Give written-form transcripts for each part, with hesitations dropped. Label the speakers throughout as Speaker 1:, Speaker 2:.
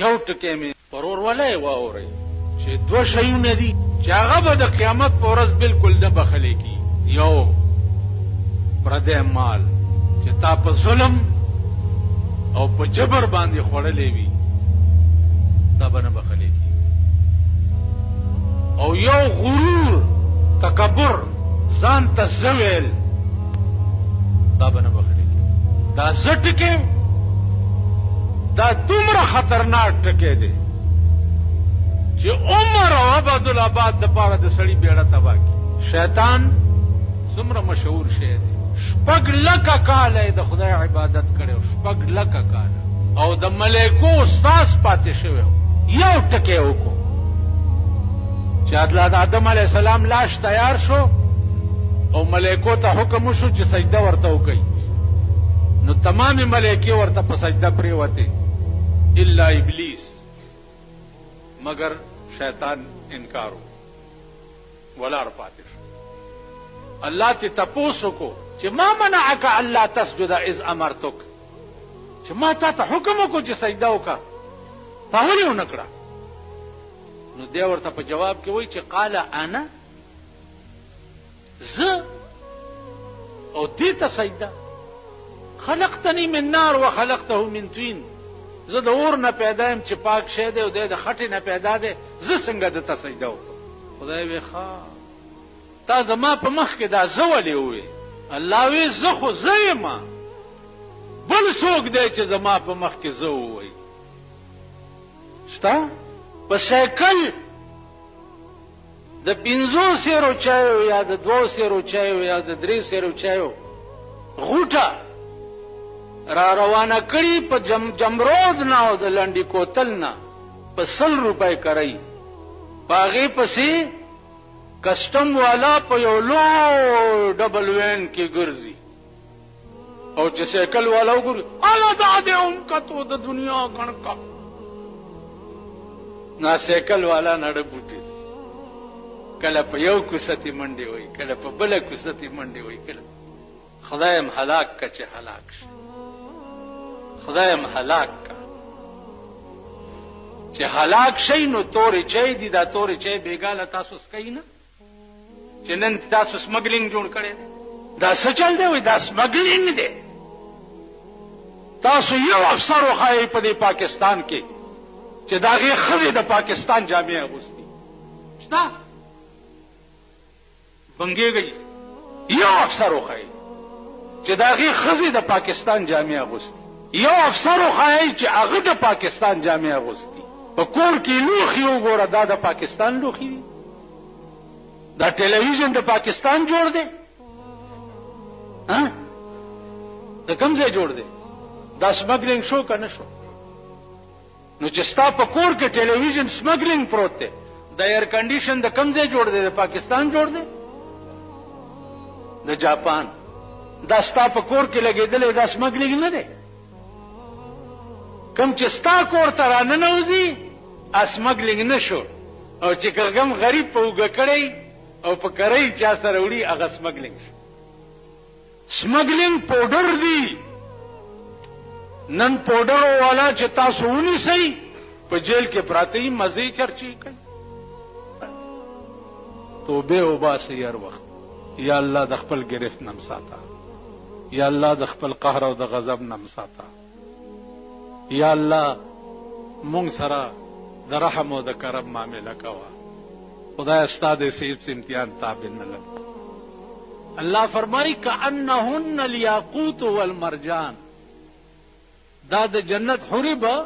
Speaker 1: یو ټکی مې پرور ولای واوري چې دوه شیونه دي چې هغه به د قیامت په ورځ بالکل نه بخلې کی. یو پردې مال چې تا په ظلم او په جبر باندې خوړلې وي دا به نه بخلې کی. او یو غرور تکبر ځان ته زویل دا به نه بخلې کی. دا زټکه دا دومره خطرناک ټکی دی چې عمر او عبدالآباد د پاره د سړی بیړه تبا کی. شیطان څومره مشهور شی دی. 6 لکه کاله د خدای عبادت کړو، 6 لکه کاله، او د ملائکو استاد پاتې شوی. یو ټکی وکړو چې حضرت آدم علیه السلام لاش تیار شو او ملائکو ته حکم وشو چې سجده ورته وکړي، نو تمام ملائکه ورته په سجده پریوته الا ابلیس، مگر شیطان انکارو ولار پاتې شو. الله ته تپوسو کو چې ما منعک الا تسجد اذ امرتک، چې ما ته حکم وکړو چې سجده وکړه تا ولې ونکړه؟ نو دی ورته په جواب کې وایي چې قال انا ز او دې ته سجده، خلقتنی من نار وخلقته من طین، زه د اور نه پیدا یم چې پاک شه دی او د خټې نه پیدا دی، زه څنګه د ته سجده وکړم؟ خدای وی ښا تا زما په مخ کې دا زه ولې وې؟ الله وی زه خو زه یم، بل څوک دی چې زما په مخ کې زه ووایي شته؟ په سایکل د 500 سیرو چایو یا د 2 سیرو چایو یا د 3 سیرو چایو غوټه را روانه کړي په جمرود نه او د لنډي کوتل نه په 100 روپۍ کوي، باغې پسې کسٹم والا په یو لو ډبل وین کې ګرځي او چې سایکل والا وګوري الا دادې هم کتو د دنیا کڼکا نا سایکل والا نړ بوټي کله په یو کوستی منډي وای، کله په بل کوستی منډي وای، کله خدایم هلاک کا چې هلاک شي، خدایم هلاک کا چې هلاک شي. نو تورې چای دي، دا تورې چای بیګاله تاسو سکئ نه چې نن تاسو سمګلینګ جوړ کړی دا څه چل دی؟ وای دا سمګلینګ دی. تاسو یو افسر وخایئ په دې پاکستان کې چې داغه خزه د پاکستان جامع اغوستي شته بنګيږي، یو افسر وخایئ چې داغه خزه د پاکستان جامع اغوستي، یو افسر وخایئ چې هغه د پاکستان جامع اغوستي. په کور کې لوخي وګوره دا د پاکستان لوخي دی، دا ټلویزیون د پاکستان جوړ دی؟ ها د کوم ځای جوړ دی؟ دا سمګلینګ شو کنه شو؟ نو چې ستا په کور کې ټلویزیون سمګلینګ پروت دی، د ایر کنډیشن د کوم ځای جوړ دی؟ د پاکستان جوړ دی؟ د جاپان؟ دا ستا په کور کې لګېدلې دا سمګلینګ نه دی؟ کم چې ستا کور ته راننوځي اسمګلینګ نشو، او چې کوم غریب په وګه کړی او په کرای چا سره وړي هغه سمګلینګ شو. سمګلینګ پاوډر دی، نن پاوډر والا چې تاسو ونیسئ په جیل کې پراته یې مزي چرچی کوي. توبه وباسئ هر وخت، یا الله د خپل گرفت نم ساته، یا الله د خپل قهر او د غضب نم ساته، یا الله مونږ سره د رحم او د کرم معامله کوه. خدای استاد سید سے امتحان تابع نه لګ. الله فرمایي کأنهن الیاقوت والمرجان، دا د جنت حوری به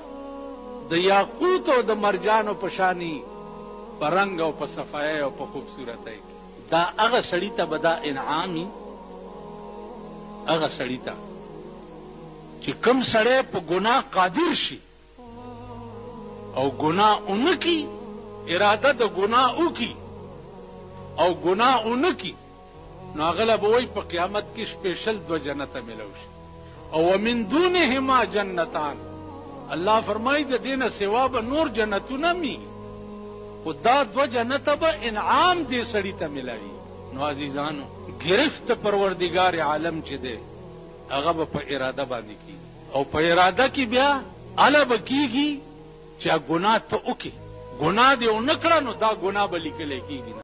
Speaker 1: د یاقوت او د مرجانو په شانی په رنگ او په صفای او په خوبصورتۍ. دا هغه سړی ته به دا انعامي، هغه سړی ته چې کوم سړی په ګناه قادر شي او ګناه اونکی، اراده د ګناه وکي او ګناه اونکی، نو هغه به وای په قیامت کې سپیشل 2 جنت ملو شي. او ومن دونهما جنتان، الله فرمایي د دینه سوا به نور جنتونه می، خدا 2 جنت به انعام دې سړی ته ملایي. نو عزیزانو گرفت پروردگار عالم چې دی هغه په اراده باندې کی، او په اراده کې بیا علا بکیږي چې ګناه ته وکې ګناه دې ونه کړه نو دا ګناه به لیکلی کېږي.